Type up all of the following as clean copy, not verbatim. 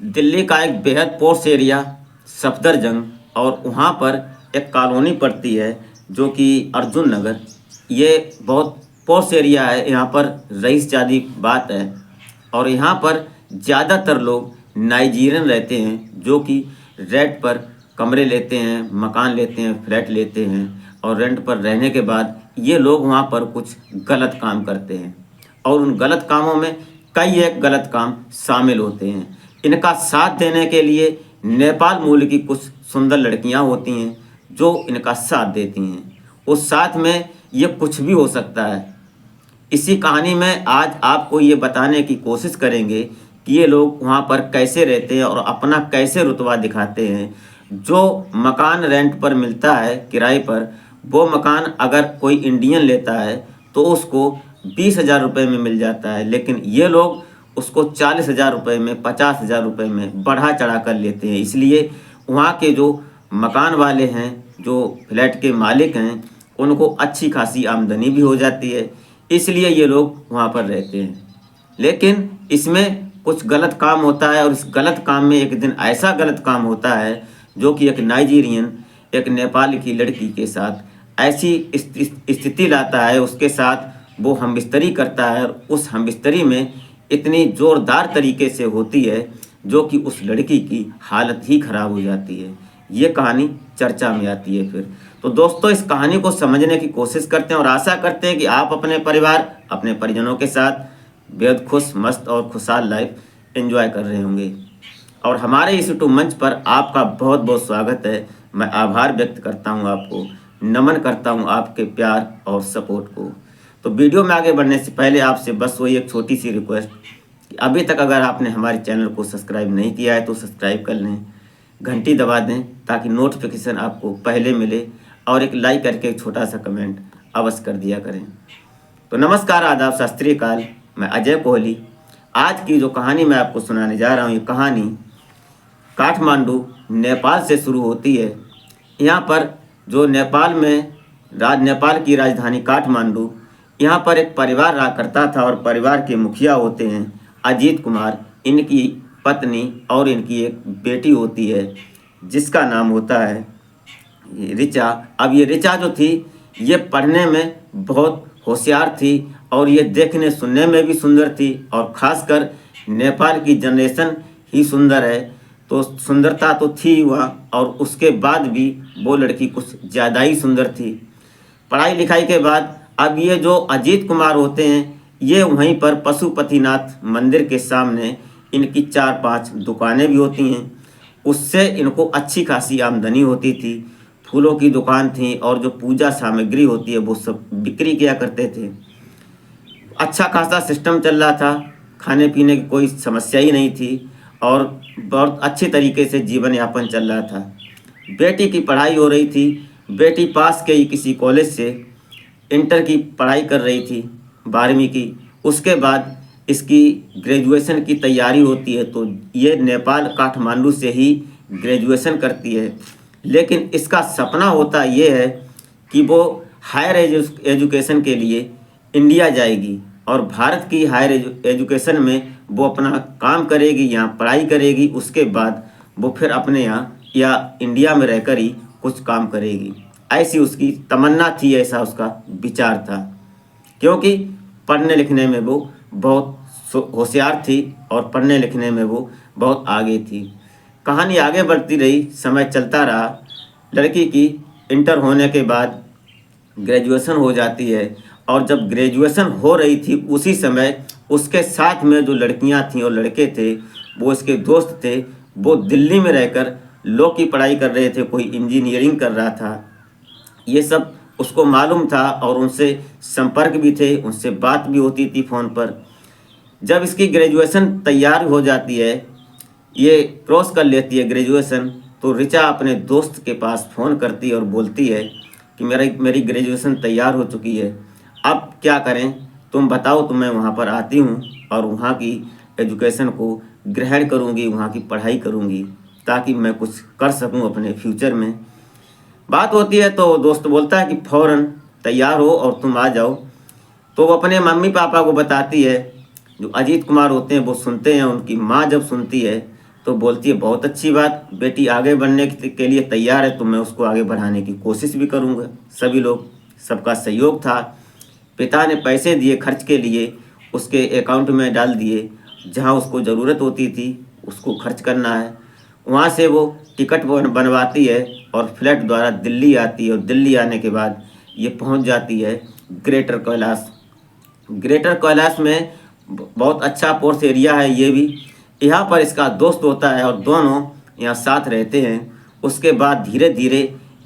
दिल्ली का एक बेहद पॉश एरिया सफदरजंग, और वहाँ पर एक कॉलोनी पड़ती है जो कि अर्जुन नगर। ये बहुत पॉश एरिया है, यहाँ पर रईस जादी बात है। और यहाँ पर ज़्यादातर लोग नाइजीरियन रहते हैं जो कि रेंट पर कमरे लेते हैं, मकान लेते हैं, फ्लैट लेते हैं, और रेंट पर रहने के बाद ये लोग वहाँ पर कुछ गलत काम करते हैं और उन गलत कामों में कई एक गलत काम शामिल होते हैं। इनका साथ देने के लिए नेपाल मूल की कुछ सुंदर लड़कियां होती हैं जो इनका साथ देती हैं। उस साथ में ये कुछ भी हो सकता है। इसी कहानी में आज आपको ये बताने की कोशिश करेंगे कि ये लोग वहाँ पर कैसे रहते हैं और अपना कैसे रुतबा दिखाते हैं। जो मकान रेंट पर मिलता है किराए पर, वो मकान अगर कोई इंडियन लेता है तो उसको 20,000 रुपये में मिल जाता है, लेकिन ये लोग उसको 40,000 रुपये में, 50,000 रुपये में बढ़ा चढ़ा कर लेते हैं। इसलिए वहाँ के जो मकान वाले हैं, जो फ्लैट के मालिक हैं, उनको अच्छी खासी आमदनी भी हो जाती है, इसलिए ये लोग वहाँ पर रहते हैं। लेकिन इसमें कुछ गलत काम होता है और इस गलत काम में एक दिन ऐसा गलत काम होता है जो कि एक नाइजीरियन एक नेपाल की लड़की के साथ ऐसी स्थिति लाता है। उसके साथ वो हमबिस्तरी करता है और उस हमबिस्तरी में इतनी ज़ोरदार तरीके से होती है जो कि उस लड़की की हालत ही ख़राब हो जाती है। ये कहानी चर्चा में आती है। फिर तो दोस्तों, इस कहानी को समझने की कोशिश करते हैं और आशा करते हैं कि आप अपने परिवार, अपने परिजनों के साथ बेहद खुश, मस्त और खुशहाल लाइफ एंजॉय कर रहे होंगे। और हमारे इस यूट्यूब मंच पर आपका बहुत बहुत स्वागत है। मैं आभार व्यक्त करता हूं, आपको नमन करता हूं आपके प्यार और सपोर्ट को। तो वीडियो में आगे बढ़ने से पहले आपसे बस वही एक छोटी सी रिक्वेस्ट कि अभी तक अगर आपने हमारे चैनल को सब्सक्राइब नहीं किया है तो सब्सक्राइब कर लें, घंटी दबा दें ताकि नोटिफिकेशन आपको पहले मिले, और एक लाइक करके एक छोटा सा कमेंट अवश्य कर दिया करें। तो नमस्कार, आदाब, सत श्री अकाल। मैं अजय कोहली। आज की जो कहानी मैं आपको सुनाने जा रहा हूँ, ये कहानी काठमांडू नेपाल से शुरू होती है। यहाँ पर जो नेपाल की राजधानी काठमांडू, यहाँ पर एक परिवार रहा करता था और परिवार के मुखिया होते हैं अजीत कुमार। इनकी पत्नी और इनकी एक बेटी होती है जिसका नाम होता है ऋचा। अब ये ऋचा जो थी ये पढ़ने में बहुत होशियार थी और ये देखने सुनने में भी सुंदर थी, और ख़ासकर नेपाल की जनरेशन ही सुंदर है, तो सुंदरता तो थी वहाँ, और उसके बाद भी वो लड़की कुछ ज़्यादा ही सुंदर थी। पढ़ाई लिखाई के बाद अब ये जो अजीत कुमार होते हैं ये वहीं पर पशुपतिनाथ मंदिर के सामने इनकी 4-5 दुकानें भी होती हैं। उससे इनको अच्छी खासी आमदनी होती थी। फूलों की दुकान थी और जो पूजा सामग्री होती है वो सब बिक्री किया करते थे। अच्छा खासा सिस्टम चल रहा था, खाने पीने की कोई समस्या ही नहीं थी और बहुत अच्छे तरीके से जीवन यापन चल रहा था। बेटी की पढ़ाई हो रही थी। बेटी पास के ही किसी कॉलेज से इंटर की पढ़ाई कर रही थी, 12वीं की। उसके बाद इसकी ग्रेजुएशन की तैयारी होती है, तो ये नेपाल काठमांडू से ही ग्रेजुएशन करती है। लेकिन इसका सपना होता ये है कि वो हायर एजुकेशन के लिए इंडिया जाएगी और भारत की हायर एजुकेशन में वो अपना काम करेगी, यहाँ पढ़ाई करेगी। उसके बाद वो फिर अपने यहाँ या इंडिया में रहकर ही कुछ काम करेगी। ऐसी उसकी तमन्ना थी, ऐसा उसका विचार था, क्योंकि पढ़ने लिखने में वो बहुत होशियार थी और पढ़ने लिखने में वो बहुत आगे थी। कहानी आगे बढ़ती रही, समय चलता रहा। लड़की की इंटर होने के बाद ग्रेजुएशन हो जाती है, और जब ग्रेजुएशन हो रही थी उसी समय उसके साथ में जो लड़कियां थीं और लड़के थे, वो इसके दोस्त थे, वो दिल्ली में रहकर लॉ की पढ़ाई कर रहे थे, कोई इंजीनियरिंग कर रहा था। ये सब उसको मालूम था और उनसे संपर्क भी थे, उनसे बात भी होती थी फ़ोन पर। जब इसकी ग्रेजुएशन तैयार हो जाती है, ये क्रॉस कर लेती है ग्रेजुएशन, तो ऋचा अपने दोस्त के पास फ़ोन करती है और बोलती है कि मेरी ग्रेजुएशन तैयार हो चुकी है, अब क्या करें, तुम बताओ। तो मैं वहाँ पर आती हूँ और वहाँ की एजुकेशन को ग्रहण करूँगी, वहाँ की पढ़ाई करूँगी, ताकि मैं कुछ कर सकूँ अपने फ्यूचर में। बात होती है तो दोस्त बोलता है कि फ़ौरन तैयार हो और तुम आ जाओ। तो वो अपने मम्मी पापा को बताती है। जो अजीत कुमार होते हैं वो सुनते हैं। उनकी माँ जब सुनती है तो बोलती है बहुत अच्छी बात, बेटी आगे बढ़ने के लिए तैयार है तो मैं उसको आगे बढ़ाने की कोशिश भी करूँगा। सभी लोग, सबका सहयोग था। पिता ने पैसे दिए खर्च के लिए, उसके अकाउंट में डाल दिए, जहाँ उसको ज़रूरत होती थी उसको खर्च करना है। वहाँ से वो टिकट बनवाती है और फ्लाइट द्वारा दिल्ली आती है, और दिल्ली आने के बाद ये पहुँच जाती है ग्रेटर कैलाश। ग्रेटर कैलाश में बहुत अच्छा पोर्स एरिया है ये भी। यहाँ पर इसका दोस्त होता है और दोनों यहाँ साथ रहते हैं। उसके बाद धीरे धीरे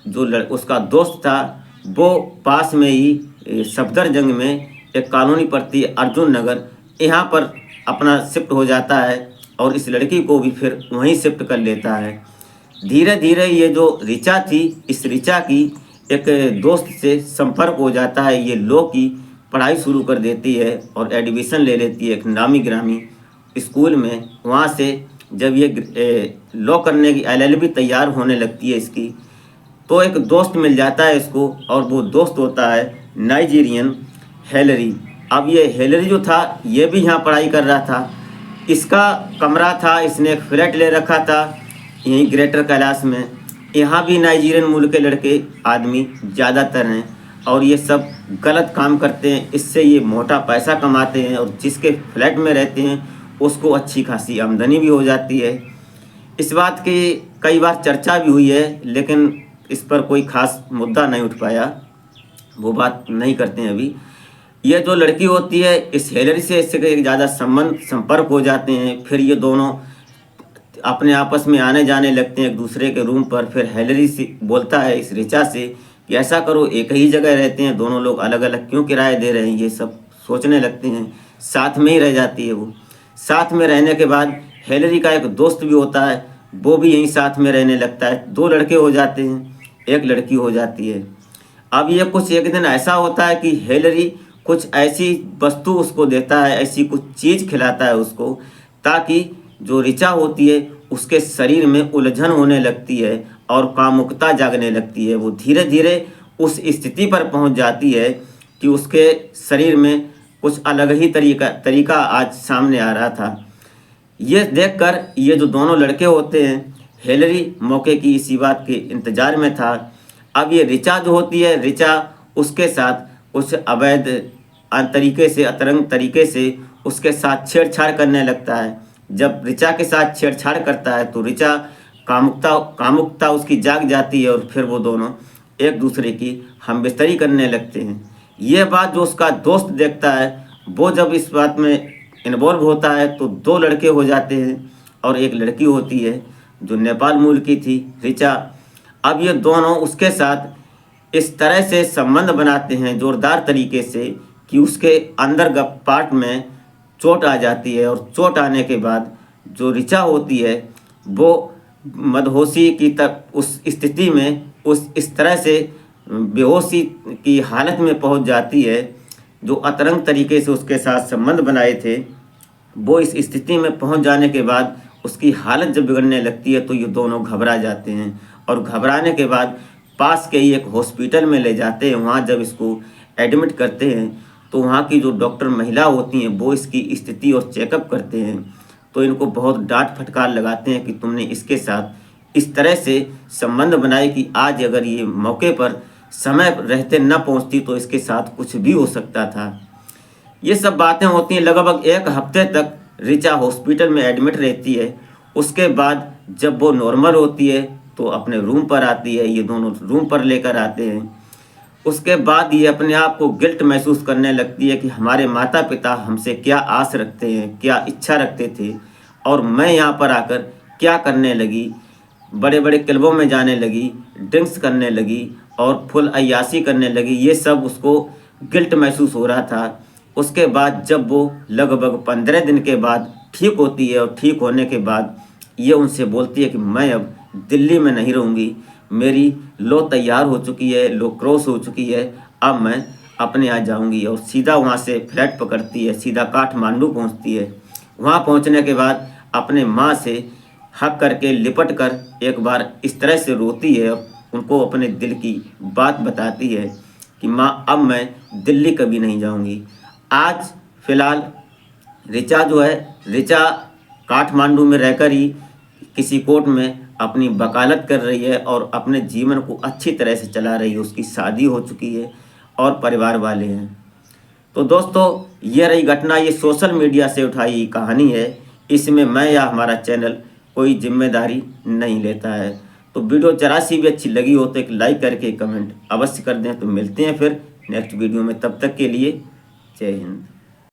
जो उसका दोस्त था वो पास में ही सफदरजंग में एक कॉलोनी पड़ती है अर्जुन नगर, यहाँ पर अपना शिफ्ट हो जाता है और इस लड़की को भी फिर वहीं शिफ्ट कर लेता है। धीरे धीरे ये जो ऋचा थी, इस ऋचा की एक दोस्त से संपर्क हो जाता है। ये लॉ की पढ़ाई शुरू कर देती है और एडमिशन ले लेती है एक नामी गिरामी स्कूल में। वहाँ से जब ये लॉ करने की LLB तैयार होने लगती है इसकी, तो एक दोस्त मिल जाता है इसको, और वो दोस्त होता है नाइजीरियन हेलरी। अब ये हेलरी जो था ये भी यहाँ पढ़ाई कर रहा था। इसका कमरा था, इसने एक फ्लैट ले रखा था यहीं ग्रेटर कैलाश में। यहाँ भी नाइजीरियन मूल के लड़के आदमी ज़्यादातर हैं और ये सब गलत काम करते हैं। इससे ये मोटा पैसा कमाते हैं और जिसके फ्लैट में रहते हैं उसको अच्छी खासी आमदनी भी हो जाती है। इस बात की कई बार चर्चा भी हुई है, लेकिन इस पर कोई ख़ास मुद्दा नहीं उठ पाया, वो बात नहीं करते हैं अभी। ये जो लड़की होती है इस हेलरी से इससे ज़्यादा संपर्क हो जाते हैं। फिर ये दोनों अपने आपस में आने जाने लगते हैं एक दूसरे के रूम पर। फिर हेलरी से बोलता है इस ऋचा से कि ऐसा करो, एक ही जगह रहते हैं दोनों लोग, अलग अलग क्यों किराए दे रहे हैं। ये सब सोचने लगते हैं, साथ में ही रह जाती है वो। साथ में रहने के बाद हेलरी का एक दोस्त भी होता है, वो भी यहीं साथ में रहने लगता है। 2 लड़के हो जाते हैं, एक लड़की हो जाती है। अब ये कुछ एक दिन ऐसा होता है कि हेलरी कुछ ऐसी वस्तु उसको देता है, ऐसी कुछ चीज़ खिलाता है उसको, ताकि जो ऋचा होती है उसके शरीर में उलझन होने लगती है और कामुकता जागने लगती है। वो धीरे धीरे उस स्थिति पर पहुंच जाती है कि उसके शरीर में कुछ अलग ही तरीका आज सामने आ रहा था। ये देखकर ये जो दोनों लड़के होते हैं, हेलरी मौके की इसी बात के इंतज़ार में था। अब ये ऋचा जो होती है, ऋचा उसके साथ कुछ अवैध तरीके से, अतरंग तरीके से उसके साथ छेड़छाड़ करने लगता है। जब ऋचा के साथ छेड़छाड़ करता है तो ऋचा कामुकता उसकी जाग जाती है और फिर वो दोनों एक दूसरे की हमबिस्तरी करने लगते हैं। ये बात जो उसका दोस्त देखता है, वो जब इस बात में इन्वॉल्व होता है तो 2 लड़के हो जाते हैं और एक लड़की होती है जो नेपाल मूल की थी, ऋचा। अब ये दोनों उसके साथ इस तरह से संबंध बनाते हैं ज़ोरदार तरीके से कि उसके अंदर पार्ट में चोट आ जाती है, और चोट आने के बाद जो ऋचा होती है वो मदहोशी की तक उस स्थिति में इस तरह से बेहोशी की हालत में पहुंच जाती है। जो अतरंग तरीके से उसके साथ संबंध बनाए थे, वो इस स्थिति में पहुंच जाने के बाद उसकी हालत जब बिगड़ने लगती है तो ये दोनों घबरा जाते हैं, और घबराने के बाद पास के ही एक हॉस्पिटल में ले जाते हैं। वहाँ जब इसको एडमिट करते हैं तो वहाँ की जो डॉक्टर महिला होती हैं वो इसकी स्थिति और चेकअप करते हैं, तो इनको बहुत डांट फटकार लगाते हैं कि तुमने इसके साथ इस तरह से संबंध बनाए कि आज अगर ये मौके पर समय रहते न पहुँचती तो इसके साथ कुछ भी हो सकता था। ये सब बातें होती हैं। लगभग 1 हफ्ते तक ऋचा हॉस्पिटल में एडमिट रहती है। उसके बाद जब वो नॉर्मल होती है तो अपने रूम पर आती है, ये दोनों रूम पर लेकर आते हैं। उसके बाद ये अपने आप को गिल्ट महसूस करने लगती है कि हमारे माता पिता हमसे क्या आस रखते हैं, क्या इच्छा रखते थे, और मैं यहाँ पर आकर क्या करने लगी। बड़े बड़े क्लबों में जाने लगी, ड्रिंक्स करने लगी और फुल अय्याशी करने लगी। ये सब उसको गिल्ट महसूस हो रहा था। उसके बाद जब वो लगभग 15 दिन के बाद ठीक होती है, और ठीक होने के बाद ये उनसे बोलती है कि मैं अब दिल्ली में नहीं रहूँगी, मेरी लॉ तैयार हो चुकी है, लॉ क्रॉस हो चुकी है, अब मैं अपने यहाँ जाऊँगी। और सीधा वहाँ से फ्लाइट पकड़ती है, सीधा काठमांडू पहुँचती है। वहाँ पहुँचने के बाद अपने माँ से हक करके लिपट कर एक बार इस तरह से रोती है, उनको अपने दिल की बात बताती है कि माँ अब मैं दिल्ली कभी नहीं जाऊँगी। आज फ़िलहाल ऋचा जो है, ऋचा काठमांडू में रहकर ही किसी कोर्ट में अपनी वकालत कर रही है और अपने जीवन को अच्छी तरह से चला रही है। उसकी शादी हो चुकी है और परिवार वाले हैं। तो दोस्तों, ये रही घटना, ये सोशल मीडिया से उठाई कहानी है। इसमें मैं या हमारा चैनल कोई जिम्मेदारी नहीं लेता है। तो वीडियो जरा सी भी अच्छी लगी हो तो एक लाइक करके कमेंट अवश्य कर दें। तो मिलते हैं फिर नेक्स्ट वीडियो में, तब तक के लिए जय हिंद।